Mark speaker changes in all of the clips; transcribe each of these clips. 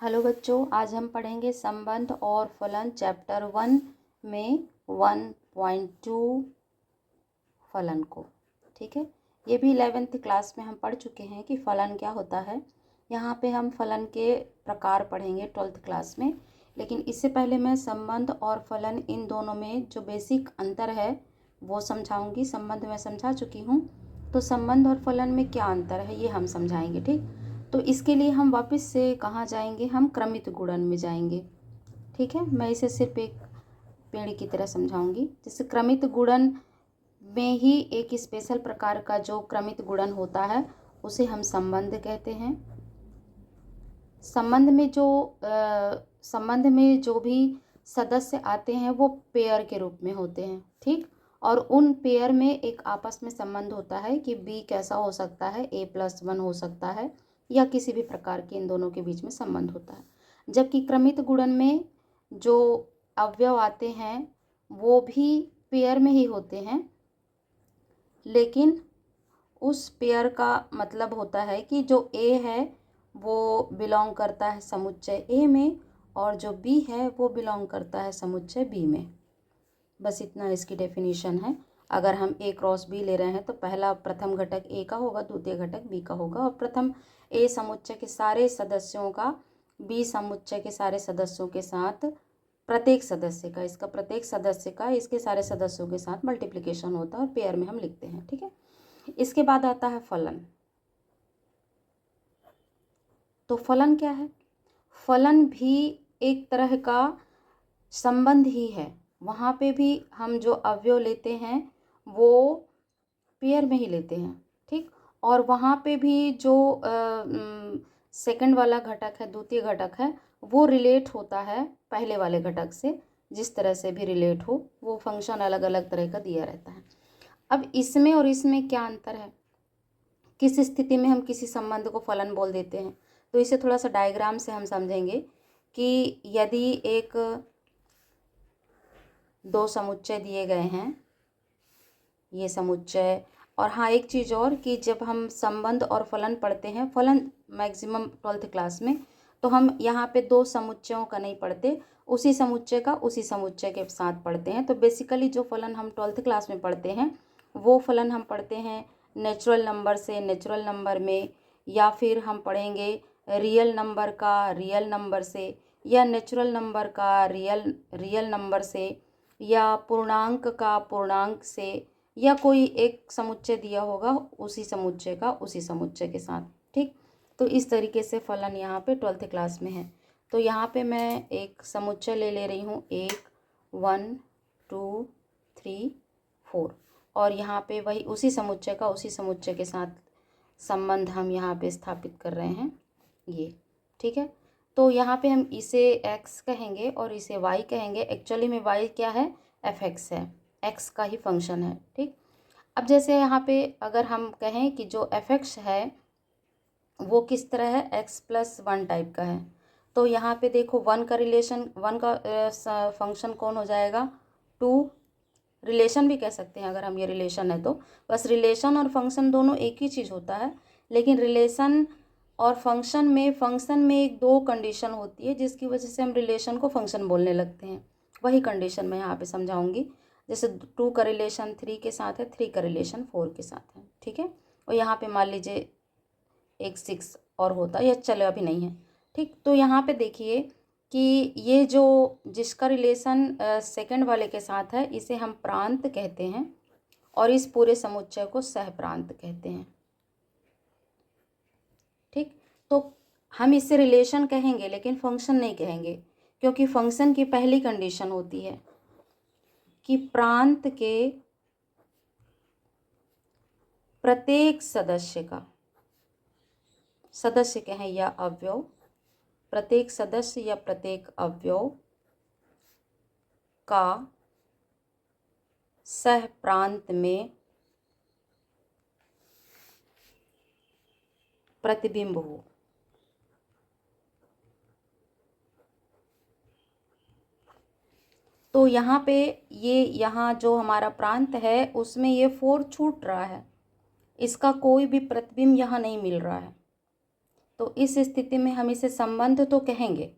Speaker 1: Hello बच्चों, आज हम पढ़ेंगे संबंध और फलन चैप्टर 1 में 1.2 फलन को। ठीक है, ये भी 11th क्लास में हम पढ़ चुके हैं कि फलन क्या होता है। यहाँ पे हम फलन के प्रकार पढ़ेंगे 12th क्लास में, लेकिन इससे पहले मैं संबंध और फलन इन दोनों में जो बेसिक अंतर है वो समझाऊंगी। संबंध मैं समझा चुकी हूँ, तो संबंध और फलन में क्या अंतर है ये हम समझाएंगे। ठीक, तो इसके लिए हम वापस से कहाँ जाएंगे, हम क्रमित गुणन में जाएंगे। ठीक है, मैं इसे सिर्फ एक पेड़ की तरह समझाऊंगी। जैसे क्रमित गुणन में ही एक स्पेशल प्रकार का जो क्रमित गुणन होता है उसे हम संबंध कहते हैं। संबंध में जो भी सदस्य आते हैं वो पेयर के रूप में होते हैं। ठीक, और उन पेयर में एक आपस में संबंध होता है कि बी कैसा हो सकता है, a+1 हो सकता है, या किसी भी प्रकार के इन दोनों के बीच में संबंध होता है। जबकि क्रमित गुणन में जो अवयव आते हैं वो भी पेयर में ही होते हैं, लेकिन उस पेयर का मतलब होता है कि जो ए है वो बिलोंग करता है समुच्चय ए में, और जो बी है वो बिलोंग करता है समुच्चय बी में। बस इतना इसकी डेफिनेशन है। अगर हम ए क्रॉस बी ले रहे हैं तो पहला प्रथम घटक ए का होगा, द्वितीय घटक बी का होगा, और प्रथम ए समुच्चय के सारे सदस्यों का बी समुच्चय के सारे सदस्यों के साथ प्रत्येक सदस्य का इसके सारे सदस्यों के साथ मल्टीप्लिकेशन होता है और पेयर में हम लिखते हैं। ठीक है, इसके बाद आता है फलन। तो फलन क्या है? फलन भी एक तरह का संबंध ही है। वहाँ पे भी हम जो अवयव लेते हैं वो पेयर में ही लेते हैं। ठीक, और वहाँ पे भी जो सेकंड वाला घटक है, द्वितीय घटक है, वो रिलेट होता है पहले वाले घटक से। जिस तरह से भी रिलेट हो, वो फंक्शन अलग अलग तरह का दिया रहता है। अब इसमें और इसमें क्या अंतर है, किस स्थिति में हम किसी संबंध को फलन बोल देते हैं, तो इसे थोड़ा सा डायग्राम से हम समझेंगे कि यदि एक दो समुच्चय दिए गए हैं, ये समुच्चय, और हाँ एक चीज़ और कि जब हम संबंध और फलन पढ़ते हैं, फलन मैक्सिमम 12th क्लास में, तो हम यहाँ पे दो समुच्चयों का नहीं पढ़ते, उसी समुच्चय का उसी समुच्चय के साथ पढ़ते हैं। तो बेसिकली जो फलन हम 12th क्लास में पढ़ते हैं वो फलन हम पढ़ते हैं नेचुरल नंबर से नेचुरल नंबर में, या फिर हम पढ़ेंगे रियल नंबर का रियल नंबर से, या नेचुरल नंबर का रियल नंबर से, या पूर्णांक का पूर्णांक से, या कोई एक समुच्चय दिया होगा उसी समुच्चय का उसी समुच्चय के साथ। ठीक, तो इस तरीके से फलन यहाँ पे 12th क्लास में है। तो यहाँ पे मैं एक समुच्चय ले रही हूँ, 1 2 3 4, और यहाँ पे वही उसी समुच्चय का उसी समुच्चय के साथ संबंध हम यहाँ पे स्थापित कर रहे हैं ये। ठीक है, तो यहाँ पे हम इसे x कहेंगे और इसे y कहेंगे। एक्चुअली में y क्या है, f(x) है, x का ही फंक्शन है। ठीक, अब जैसे यहाँ पे अगर हम कहें कि जो f(x) है वो किस तरह है, x+1 टाइप का है, तो यहाँ पे देखो 1 का रिलेशन, 1 का फंक्शन कौन हो जाएगा, 2। रिलेशन भी कह सकते हैं अगर हम ये रिलेशन है तो। बस रिलेशन और फंक्शन दोनों एक ही चीज़ होता है, लेकिन रिलेशन और फंक्शन में एक दो कंडीशन होती है जिसकी वजह से हम रिलेशन को फंक्शन बोलने लगते हैं। वही कंडीशन मैं यहाँ पे समझाऊंगी। जैसे 2 का रिलेशन 3 के साथ है, 3 का रिलेशन 4 के साथ है। ठीक है, और यहाँ पे मान लीजिए एक 6 और होता है, या चलो अभी नहीं है। ठीक, तो यहाँ पे देखिए कि ये जो जिसका रिलेशन सेकंड वाले के साथ है इसे हम प्रांत कहते हैं, और इस पूरे समुच्चय को सहप्रांत कहते हैं। ठीक, तो हम इससे रिलेशन कहेंगे लेकिन फंक्शन नहीं कहेंगे, क्योंकि फंक्शन की पहली कंडीशन होती है कि प्रांत के प्रत्येक सदस्य कहें या अवयव, प्रत्येक सदस्य या प्रत्येक अवयव का सह प्रांत में प्रतिबिंब हो। तो यहाँ पे यहाँ जो हमारा प्रांत है उसमें ये 4 छूट रहा है, इसका कोई भी प्रतिबिंब यहाँ नहीं मिल रहा है। तो इस स्थिति में हम इसे संबंध तो कहेंगे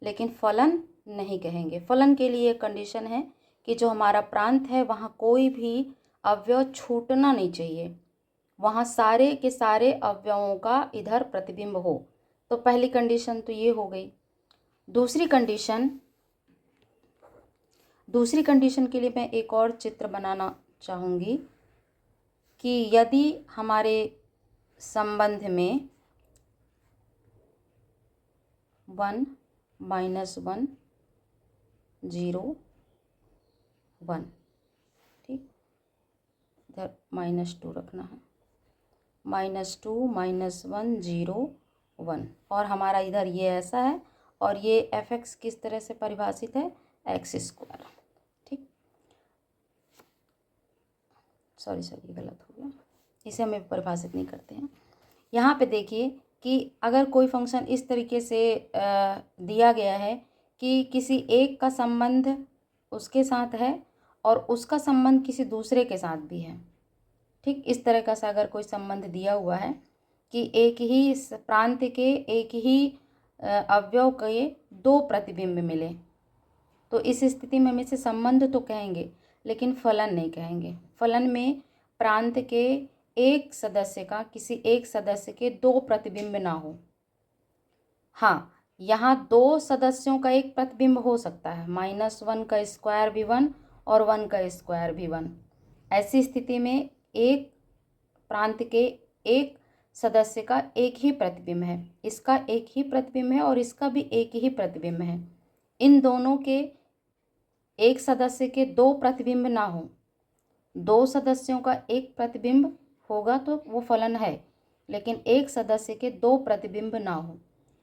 Speaker 1: लेकिन फलन नहीं कहेंगे। फलन के लिए कंडीशन है कि जो हमारा प्रांत है वहाँ कोई भी अवयव छूटना नहीं चाहिए, वहाँ सारे के सारे अवयवों का इधर प्रतिबिंब हो। तो पहली कंडीशन तो ये हो गई। दूसरी कंडीशन के लिए मैं एक और चित्र बनाना चाहूँगी कि यदि हमारे संबंध में 1 -1 0 1, ठीक, इधर -2 रखना है, -2 -1 0 1, और हमारा इधर ये ऐसा है और ये f(x) किस तरह से परिभाषित है, x²। ठीक, सॉरी ये गलत हो गया, इसे हमें परिभाषित नहीं करते हैं। यहाँ पे देखिए कि अगर कोई फंक्शन इस तरीके से दिया गया है कि किसी एक का संबंध उसके साथ है और उसका संबंध किसी दूसरे के साथ भी है, ठीक, इस तरह का अगर कोई संबंध दिया हुआ है कि एक ही प्रांत के एक ही अवयव के 2 प्रतिबिंब मिले, तो इस स्थिति में हम इसे संबंध तो कहेंगे लेकिन फलन नहीं कहेंगे। फलन में प्रांत के एक सदस्य का किसी एक सदस्य के 2 प्रतिबिंब ना हो। हाँ, यहाँ 2 सदस्यों का एक प्रतिबिंब हो सकता है, -1 का स्क्वायर भी 1 और 1 का स्क्वायर भी 1। ऐसी स्थिति में एक प्रांत के एक सदस्य का एक ही प्रतिबिंब है, इसका एक ही प्रतिबिंब है और इसका भी एक ही प्रतिबिंब है। इन दोनों के एक सदस्य के 2 प्रतिबिंब ना हो, 2 सदस्यों का एक प्रतिबिंब होगा तो वो फलन है, लेकिन एक सदस्य के 2 प्रतिबिंब ना हो,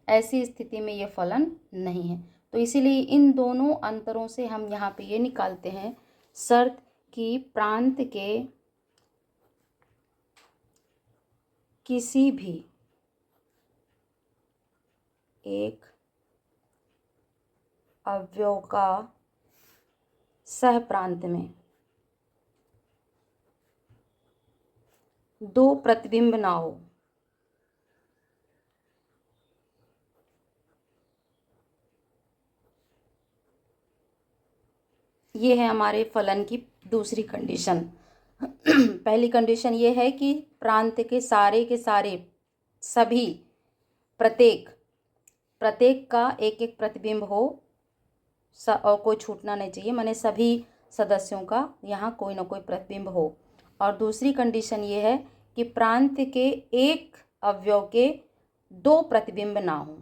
Speaker 1: ऐसी स्थिति में ये फलन नहीं है। तो इसीलिए इन दोनों अंतरों से हम यहाँ पे ये निकालते हैं शर्त कि प्रांत के किसी भी एक अवयव का सहप्रांत में 2 प्रतिबिंब ना हो। ये है हमारे फलन की दूसरी कंडीशन। पहली कंडीशन ये है कि प्रांत के सारे सभी प्रत्येक का एक एक प्रतिबिंब हो और कोई छूटना नहीं चाहिए, माने सभी सदस्यों का यहाँ कोई ना कोई प्रतिबिंब हो। और दूसरी कंडीशन ये है कि प्रांत के एक अवयव के 2 प्रतिबिंब ना हो।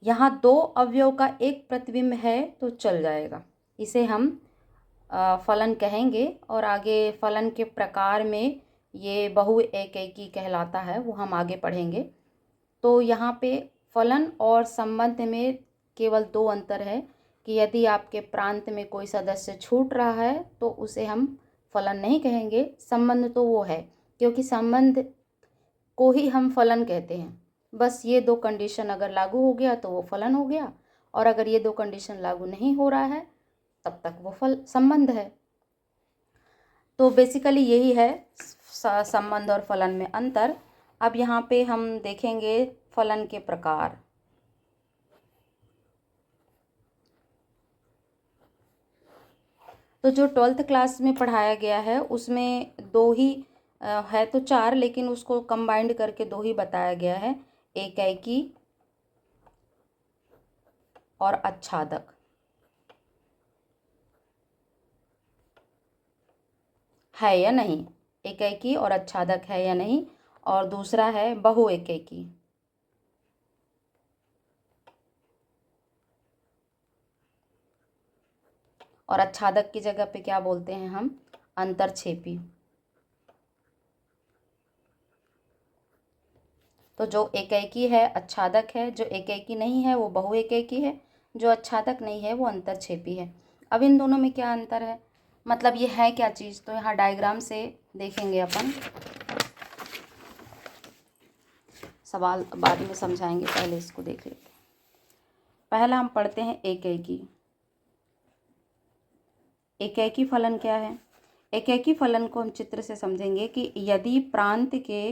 Speaker 1: यहाँ 2 अवयव का एक प्रतिबिंब है तो चल जाएगा, इसे हम फलन कहेंगे। और आगे फलन के प्रकार में ये बहु एकैकी कहलाता है, वो हम आगे पढ़ेंगे। तो यहाँ पे फलन और संबंध में केवल 2 अंतर है कि यदि आपके प्रांत में कोई सदस्य छूट रहा है तो उसे हम फलन नहीं कहेंगे, संबंध तो वो है, क्योंकि संबंध को ही हम फलन कहते हैं। बस ये 2 कंडीशन अगर लागू हो गया तो वो फलन हो गया, और अगर ये 2 कंडीशन लागू नहीं हो रहा है तब तक वो संबंध है। तो बेसिकली यही है संबंध और फलन में अंतर। अब यहाँ पे हम देखेंगे फलन के प्रकार। तो जो 12th क्लास में पढ़ाया गया है उसमें 2 ही है तो 4, लेकिन उसको कंबाइंड करके 2 ही बताया गया है, एकैकी और आच्छादक। है या नहीं, एकैकी और आच्छादक है या नहीं, और दूसरा है बहु एकैकी। और आच्छादक की जगह पे क्या बोलते हैं हम, अंतरछेपी। तो जो एकैकी है आच्छादक है, जो एकैकी नहीं है वो बहु एकैकी है, जो आच्छादक नहीं है वो अंतरछेपी है। अब इन दोनों में क्या अंतर है, मतलब ये है क्या चीज़, तो यहाँ डायग्राम से देखेंगे अपन, सवाल बाद में समझाएंगे, पहले इसको देख लेते हैं। पहला हम पढ़ते हैं एकैकी। एकैकी फलन क्या है। एकैकी फलन को हम चित्र से समझेंगे कि यदि प्रांत के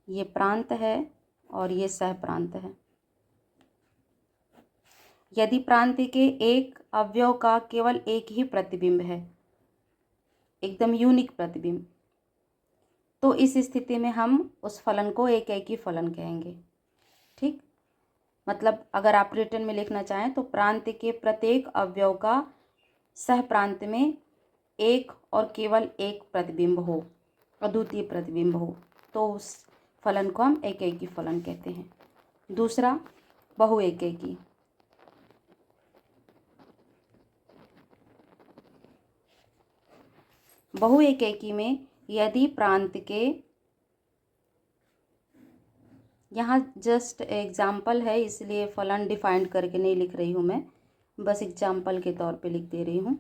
Speaker 1: ये प्रांत है और ये सह प्रांत है। यदि प्रांत के एक अवयव का केवल एक ही प्रतिबिंब है, एकदम यूनिक प्रतिबिंब, तो इस स्थिति में हम उस फलन को एकैकी फलन कहेंगे। ठीक, मतलब अगर आप रिटर्न में लिखना चाहें तो प्रांत के प्रत्येक अवयव का सह प्रांत में एक और केवल एक प्रतिबिंब हो, अद्वितीय प्रतिबिंब हो, तो उस फलन को हम एकैकी फलन कहते हैं। दूसरा, बहुएकैकी। बहुएकैकी में यदि प्रांत के, यहाँ जस्ट एग्जाम्पल है इसलिए फलन डिफाइंड करके नहीं लिख रही हूँ मैं, बस एग्जाम्पल के तौर पे लिख दे रही हूँ।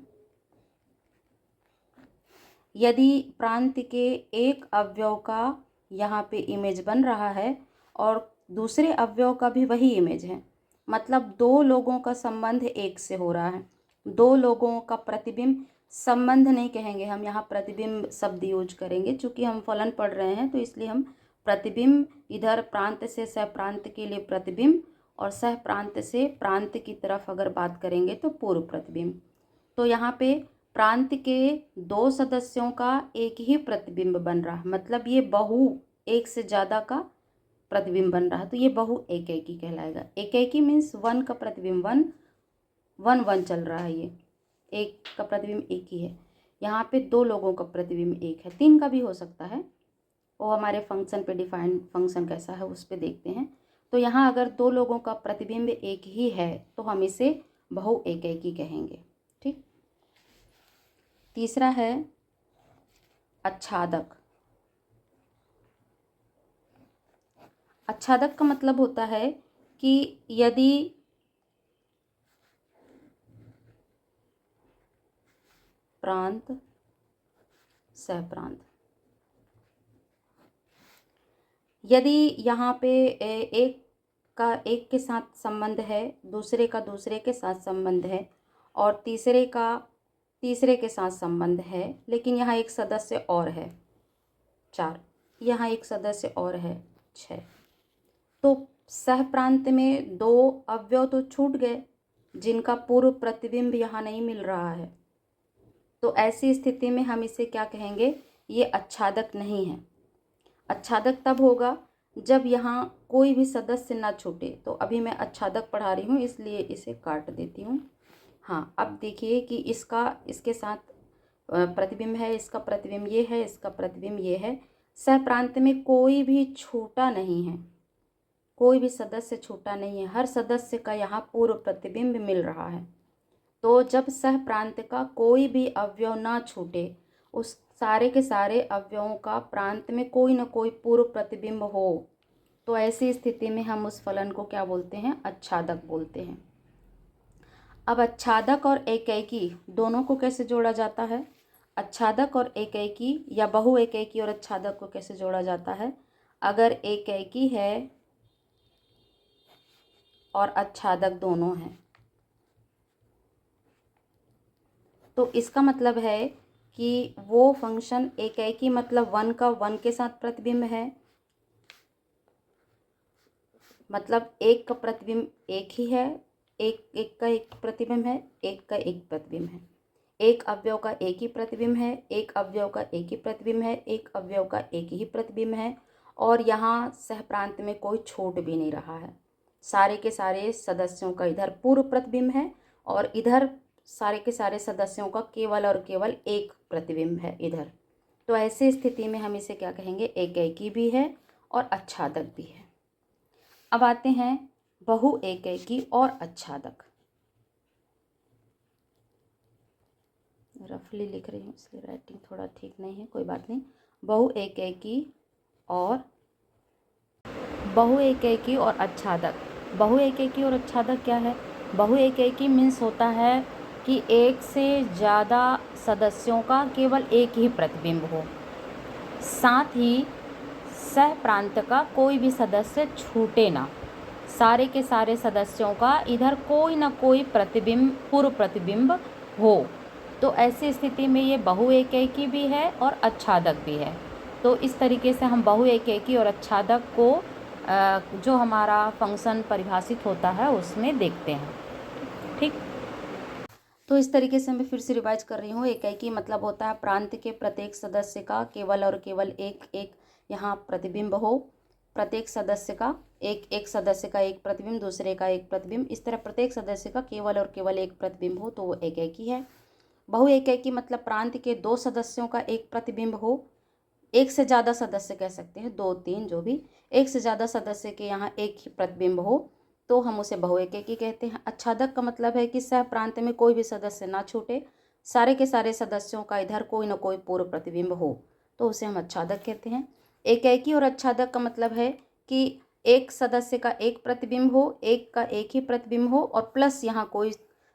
Speaker 1: यदि प्रांत के एक अवयव का यहाँ पे इमेज बन रहा है और दूसरे अवयव का भी वही इमेज है, मतलब दो लोगों का संबंध एक से हो रहा है, दो लोगों का प्रतिबिंब, संबंध नहीं कहेंगे हम, यहाँ प्रतिबिंब शब्द यूज करेंगे, चूँकि हम फलन पढ़ रहे हैं तो इसलिए हम प्रतिबिंब, इधर प्रांत से सह प्रांत के लिए प्रतिबिंब और सह प्रांत से प्रांत की तरफ अगर बात करेंगे तो पूर्व प्रतिबिंब। तो यहाँ पे प्रांत के दो सदस्यों का एक ही प्रतिबिंब बन रहा है, मतलब ये बहु एक से ज़्यादा का प्रतिबिंब बन रहा है, तो ये बहु एकैकी कहलाएगा। एकैकी मीन्स वन का प्रतिबिंब वन वन वन चल रहा है, ये एक का प्रतिबिंब एक ही है। यहाँ पे दो लोगों का प्रतिबिंब एक है, तीन का भी हो सकता है, वो हमारे फंक्शन पे डिफाइंड फंक्शन कैसा है उस पे देखते हैं। तो यहाँ अगर दो लोगों का प्रतिबिंब एक ही है तो हम इसे बहु एकैकी कहेंगे। ठीक, तीसरा है आच्छादक। आच्छादक का मतलब होता है कि यदि प्रांत सह प्रांत, यदि यहाँ पे एक का एक के साथ संबंध है, दूसरे का दूसरे के साथ संबंध है और तीसरे का तीसरे के साथ संबंध है, लेकिन यहाँ एक सदस्य और है, 4, यहाँ एक सदस्य और है, 6, तो सह प्रांत में दो अवयव तो छूट गए जिनका पूर्व प्रतिबिंब यहाँ नहीं मिल रहा है, तो ऐसी स्थिति में हम इसे क्या कहेंगे, ये आच्छादक नहीं है। आच्छादक तब होगा जब यहाँ कोई भी सदस्य ना छूटे। तो अभी मैं आच्छादक पढ़ा रही हूँ इसलिए इसे काट देती हूँ। हाँ, अब देखिए कि इसका इसके साथ प्रतिबिंब है, इसका प्रतिबिंब ये है, इसका प्रतिबिंब ये है, सह प्रांत में कोई भी छूटा नहीं है, कोई भी सदस्य छूटा नहीं है, हर सदस्य का यहाँ पूर्व प्रतिबिंब मिल रहा है। तो जब सह प्रांत का कोई भी अवयव ना छूटे, उस सारे के सारे अवयवों का प्रांत में कोई ना कोई पूर्व प्रतिबिंब हो, तो ऐसी स्थिति में हम उस फलन को क्या बोलते हैं, आच्छादक बोलते हैं। अब आच्छादक और एकैकी दोनों को कैसे जोड़ा जाता है, आच्छादक और एकैकी या बहु एकैकी और आच्छादक को कैसे जोड़ा जाता है। अगर एकैकी है और आच्छादक दोनों हैं तो इसका मतलब है कि वो फंक्शन एकैकी मतलब वन का वन के साथ प्रतिबिंब है, मतलब एक का प्रतिबिंब एक ही है, एक का एक प्रतिबिंब है, एक का एक प्रतिबिंब है, एक अवयव का एक ही प्रतिबिंब है, एक अवयव का एक ही प्रतिबिंब है, एक अवयव का एक ही प्रतिबिंब है, और यहाँ सह प्रांत में कोई छूट भी नहीं रहा है, सारे के सारे सदस्यों का इधर पूर्व प्रतिबिंब है और इधर सारे के सारे सदस्यों का केवल और केवल एक प्रतिबिंब है इधर। तो ऐसी स्थिति में हम इसे क्या कहेंगे, एकैकी भी है और आच्छादक भी है। अब आते हैं बहु एकैकी और आच्छादक। रफली लिख रही हूँ इसलिए राइटिंग थोड़ा ठीक नहीं है, कोई बात नहीं। बहु एकैकी और आच्छादक। बहु एकैकी और आच्छादक क्या है, बहु एकैकी मीन्स होता है कि एक से ज़्यादा सदस्यों का केवल एक ही प्रतिबिंब हो, साथ ही सह प्रांत का कोई भी सदस्य छूटे ना, सारे के सारे सदस्यों का इधर कोई ना कोई प्रतिबिंब पूर्व प्रतिबिंब हो, तो ऐसी स्थिति में ये बहु एकैकी भी है और आच्छादक भी है। तो इस तरीके से हम बहु एकेकी और आच्छादक को जो हमारा फंक्शन परिभाषित होता है उसमें देखते हैं। ठीक, तो इस तरीके से मैं फिर से रिवाइज कर रही हूँ। एकेकी मतलब होता है प्रांत के प्रत्येक सदस्य का केवल और केवल एक एक यहाँ प्रतिबिंब हो, प्रत्येक सदस्य का एक सदस्य का एक प्रतिबिंब, दूसरे का एक प्रतिबिंब, इस तरह प्रत्येक सदस्य का केवल और केवल एक प्रतिबिंब हो तो वो एकेकी है। बहु एकेकी मतलब प्रांत के दो सदस्यों का एक प्रतिबिंब हो, एक से ज़्यादा सदस्य कह सकते हैं, दो तीन जो भी, एक से ज़्यादा सदस्य के यहाँ एक ही प्रतिबिंब हो तो हम उसे बहुएकेकी कहते हैं। आच्छादक का मतलब है कि सह प्रांत में कोई भी सदस्य ना छूटे, सारे के सारे सदस्यों का इधर कोई ना कोई पूर्व प्रतिबिंब हो तो उसे हम आच्छादक कहते हैं। एकेकी और आच्छादक का मतलब है कि एक सदस्य का एक प्रतिबिंब हो, एक का एक ही प्रतिबिंब हो और प्लस यहाँ कोई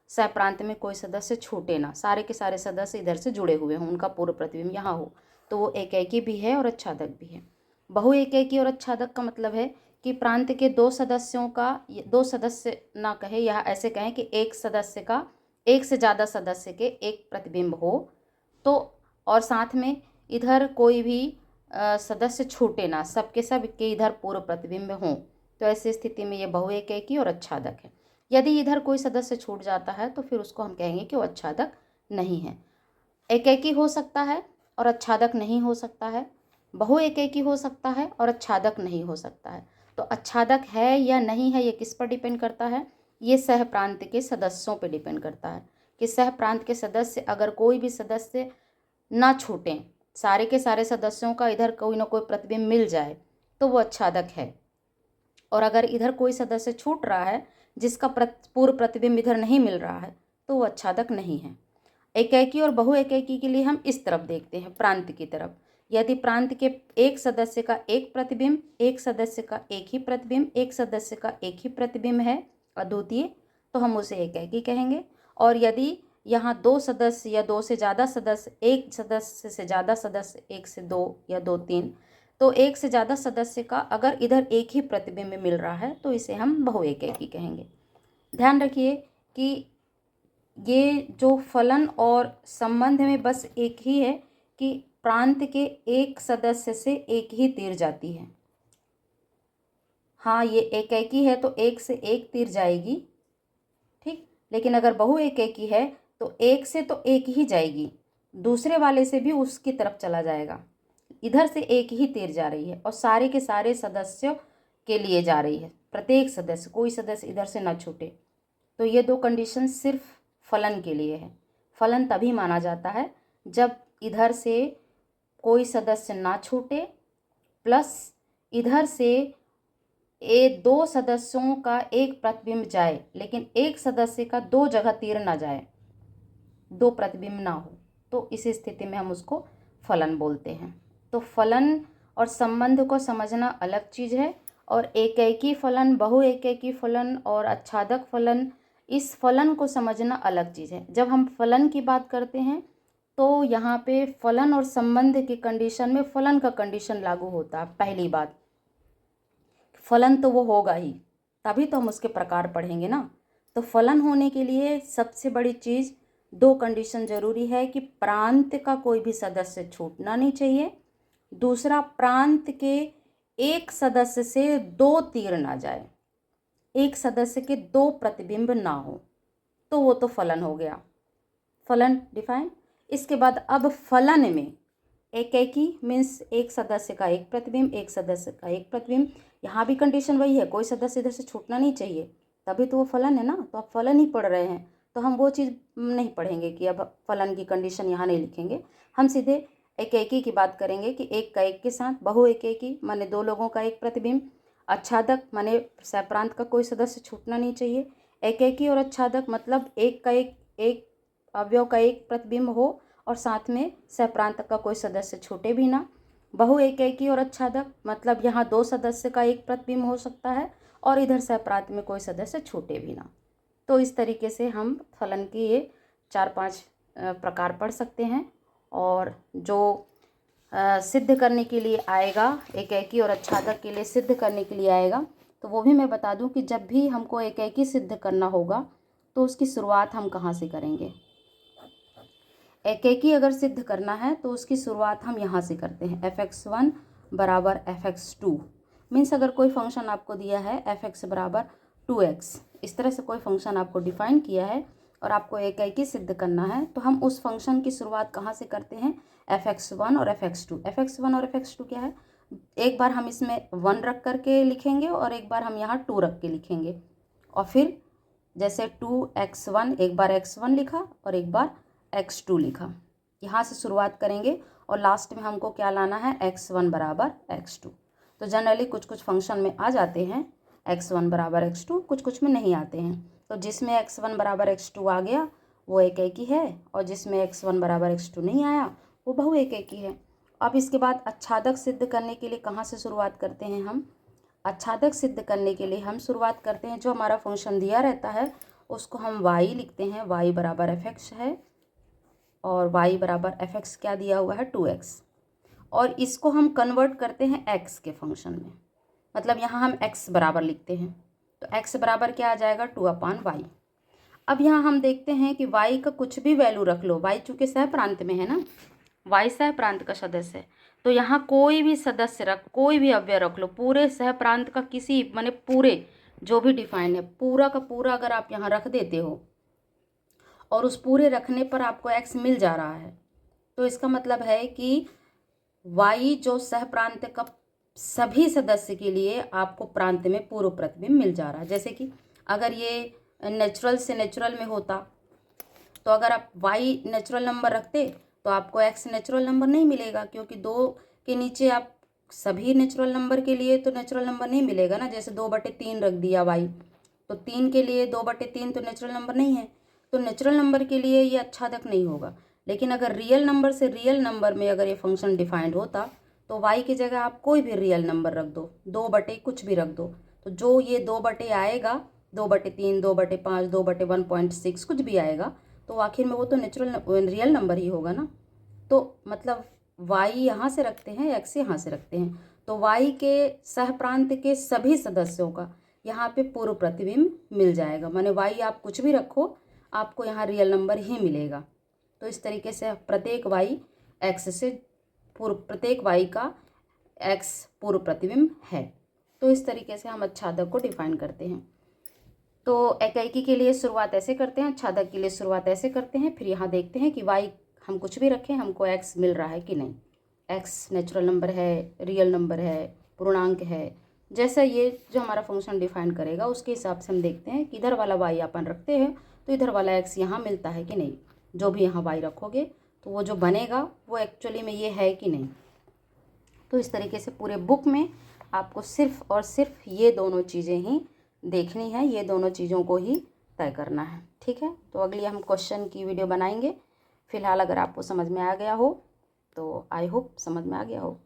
Speaker 1: सह प्रांत में कोई सदस्य छूटे ना, सारे के सारे सदस्य इधर से जुड़े हुए हों, उनका पूर्व प्रतिबिंब यहाँ हो तो वो एकेकी भी है और आच्छादक भी है। बहु एकेकी और आच्छादक का मतलब है कि प्रांत के दो सदस्यों का, दो सदस्य ना कहे, या ऐसे कहें कि एक सदस्य का एक से ज़्यादा सदस्य के एक प्रतिबिंब हो तो, और साथ में इधर कोई भी सदस्य छूटे ना, सबके सब के इधर पूर्व प्रतिबिंब हों तो ऐसी स्थिति में ये बहु एकेकी और आच्छादक है। यदि इधर कोई सदस्य छूट जाता है तो फिर उसको हम कहेंगे कि वो आच्छादक नहीं है। एकेकी हो सकता है और आच्छादक नहीं हो सकता है, बहु एकेकी हो सकता है और आच्छादक नहीं हो सकता है। तो आच्छादक है या नहीं है ये किस पर डिपेंड करता है, ये सह प्रांत के सदस्यों पर डिपेंड करता है कि सह प्रांत के सदस्य अगर कोई भी सदस्य ना छूटें, सारे के सारे सदस्यों का इधर कोई ना कोई प्रतिबिंब मिल जाए तो वो आच्छादक है, और अगर इधर कोई सदस्य छूट रहा है जिसका पूर्व प्रतिबिंब इधर नहीं मिल रहा है तो वो आच्छादक नहीं है। एकेकी और बहु एकेकी के लिए हम इस तरफ देखते हैं, प्रांत की तरफ। यदि प्रांत के एक सदस्य का एक प्रतिबिंब, एक सदस्य का एक ही प्रतिबिंब, एक सदस्य का एक ही प्रतिबिंब है अद्वितीय तो हम उसे एकेकी कहेंगे। और यदि यहाँ दो सदस्य या दो से ज़्यादा सदस्य, एक सदस्य से ज़्यादा सदस्य, एक से दो या दो तीन, तो एक से ज़्यादा सदस्य का अगर इधर एक ही प्रतिबिंब मिल रहा है तो इसे हम बहु एकेकी कहेंगे। ध्यान रखिए कि ये जो फलन और संबंध में बस एक ही है कि प्रांत के एक सदस्य से एक ही तीर जाती है। हाँ, ये एकेकी है तो एक से एक तीर जाएगी, ठीक, लेकिन अगर बहु एकेकी है तो एक से तो एक ही जाएगी, दूसरे वाले से भी उसकी तरफ चला जाएगा, इधर से एक ही तीर जा रही है और सारे के सारे सदस्यों के लिए जा रही है, प्रत्येक सदस्य, कोई सदस्य इधर से ना छूटे। तो ये दो कंडीशन सिर्फ फलन के लिए है। फलन तभी माना जाता है जब इधर से कोई सदस्य ना छूटे प्लस इधर से दो सदस्यों का एक प्रतिबिंब जाए लेकिन एक सदस्य का दो जगह तीर ना जाए, दो प्रतिबिंब ना हो, तो इस स्थिति में हम उसको फलन बोलते हैं। तो फलन और संबंध को समझना अलग चीज़ है और एकेकी फलन, बहु एकेकी फलन और आच्छादक फलन, इस फलन को समझना अलग चीज़ है। जब हम फलन की बात करते हैं तो यहाँ पे फलन और संबंध की कंडीशन में फलन का कंडीशन लागू होता है। पहली बात, फलन तो वो होगा ही, तभी तो हम उसके प्रकार पढ़ेंगे ना। तो फलन होने के लिए सबसे बड़ी चीज़, दो कंडीशन जरूरी है कि प्रांत का कोई भी सदस्य छूटना नहीं चाहिए, दूसरा प्रांत के एक सदस्य से दो तीर ना जाए, एक सदस्य के दो प्रतिबिंब ना हो, तो वो तो फलन हो गया, फलन डिफाइन। इसके बाद अब फलन में एकेकी मीन्स एक सदस्य का एक प्रतिबिंब, एक सदस्य का एक प्रतिबिंब, यहाँ भी कंडीशन वही है, कोई सदस्य इधर से छूटना नहीं चाहिए, तभी तो वो फलन है ना। तो आप फलन ही पढ़ रहे हैं तो हम वो चीज़ नहीं पढ़ेंगे कि अब फलन की कंडीशन यहाँ नहीं लिखेंगे, हम सीधे एकेकी की बात करेंगे कि एक का एक के साथ, बहु एकेकी माने दो लोगों का एक प्रतिबिंब, आच्छादक माने सहप्रांत का कोई सदस्य छूटना नहीं चाहिए, एकेकी और आच्छादक मतलब एक का एक अवयव का एक प्रतिबिंब हो और साथ में सहप्रांत का कोई सदस्य छूटे भी ना। बहु एकेकी और आच्छादक मतलब यहाँ दो सदस्य का एक प्रतिबिंब हो सकता है और इधर सहप्रांत में कोई सदस्य छूटे भी ना। तो इस तरीके से हम फलन की ये 4-5 प्रकार पढ़ सकते हैं। और जो सिद्ध करने के लिए आएगा, एकेकी और आच्छादक के लिए सिद्ध करने के लिए आएगा, तो वो भी मैं बता दूं कि जब भी हमको एकेकी सिद्ध करना होगा तो उसकी शुरुआत हम कहाँ से करेंगे। एकेकी अगर सिद्ध करना है तो उसकी शुरुआत हम यहाँ से करते हैं, fx1 बराबर fx2। मीन्स अगर कोई फंक्शन आपको दिया है fx बराबर 2x, इस तरह से कोई फंक्शन आपको डिफाइन किया है और आपको एकेकी सिद्ध करना है, तो हम उस फंक्शन की शुरुआत कहाँ से करते हैं, fx1 और fx2। fx1 और fx2 क्या है, एक बार हम इसमें 1 रख करके लिखेंगे और एक बार हम यहाँ 2 रख के लिखेंगे, और फिर जैसे 2x1 एक बार x1 लिखा और एक बार x2 लिखा, यहाँ से शुरुआत करेंगे और लास्ट में हमको क्या लाना है, x1 बराबर x2। तो जनरली कुछ कुछ फंक्शन में आ जाते हैं x1 बराबर x2, कुछ कुछ में नहीं आते हैं। तो जिसमें x1 बराबर x2 आ गया वो एकेकी है, और जिसमें x1 बराबर x2 नहीं आया वो बहु एकेकी है। अब इसके बाद आच्छादक सिद्ध करने के लिए कहाँ से शुरुआत करते हैं हम, आच्छादक सिद्ध करने के लिए हम शुरुआत करते हैं, जो हमारा फंक्शन दिया रहता है उसको हम y लिखते हैं, y बराबर fx है और y बराबर fx क्या दिया हुआ है, 2x, और इसको हम कन्वर्ट करते हैं x के फंक्शन में। मतलब यहाँ हम x बराबर लिखते हैं, तो x बराबर क्या आ जाएगा, 2/y। अब यहाँ हम देखते हैं कि y का कुछ भी वैल्यू रख लो, y चूँकि सह प्रांत में है ना, y सह प्रांत का सदस्य है, तो यहाँ कोई भी सदस्य रख, कोई भी अव्यय रख लो, पूरे सह प्रांत का किसी माने पूरे जो भी डिफाइन है पूरा का पूरा अगर आप यहाँ रख देते हो और उस पूरे रखने पर आपको x मिल जा रहा है, तो इसका मतलब है कि y जो सह प्रांत का सभी सदस्य के लिए आपको प्रांत में पूर्व प्रतिबिंब मिल जा रहा है। जैसे कि अगर ये नेचुरल से नेचुरल में होता तो अगर आप y नेचुरल नंबर रखते तो आपको x नेचुरल नंबर नहीं मिलेगा, क्योंकि 2 के नीचे आप सभी नेचुरल नंबर के लिए तो नेचुरल नंबर नहीं मिलेगा ना। जैसे 2/3 रख दिया y, तो 3 के लिए 2/3 तो नेचुरल नंबर नहीं है, तो नेचुरल नंबर के लिए ये आच्छादक नहीं होगा। लेकिन अगर रियल नंबर से रियल नंबर में अगर ये फंक्शन डिफाइंड होता तो y की जगह आप कोई भी रियल नंबर रख दो, 2 कुछ भी रख दो, तो जो ये 2 आएगा, 2/3, 2/5, 2/1.6 कुछ भी आएगा, तो आखिर में वो तो नेचुरल रियल नंबर ही होगा ना। तो मतलब y यहाँ से रखते हैं, x यहाँ से रखते हैं, तो y के सहप्रांत के सभी सदस्यों का यहाँ पे पूर्व प्रतिबिंब मिल जाएगा। माने y आप कुछ भी रखो आपको यहाँ रियल नंबर ही मिलेगा। तो इस तरीके से प्रत्येक y x से प्रत्येक y का x पूर्व प्रतिबिंब है। तो इस तरीके से हम आच्छादक को डिफाइन करते हैं। तो एकेकी के लिए शुरुआत ऐसे करते हैं, आच्छादक के लिए शुरुआत ऐसे करते हैं। फिर यहाँ देखते हैं कि y हम कुछ भी रखें हमको x मिल रहा है कि नहीं, x नेचुरल नंबर है, रियल नंबर है, पूर्णांक है, जैसा ये जो हमारा फंक्शन डिफाइन करेगा उसके हिसाब से हम देखते हैं कि इधर वाला y अपन रखते हैं तो इधर वाला x यहाँ मिलता है कि नहीं। जो भी यहाँ y रखोगे तो वो जो बनेगा वो एक्चुअली में ये है कि नहीं। तो इस तरीके से पूरे बुक में आपको सिर्फ और सिर्फ ये दोनों चीज़ें ही देखनी है, ये दोनों चीज़ों को ही तय करना है। ठीक है, तो अगली हम क्वेश्चन की वीडियो बनाएंगे। फिलहाल अगर आपको समझ में आ गया हो तो आई होप समझ में आ गया हो।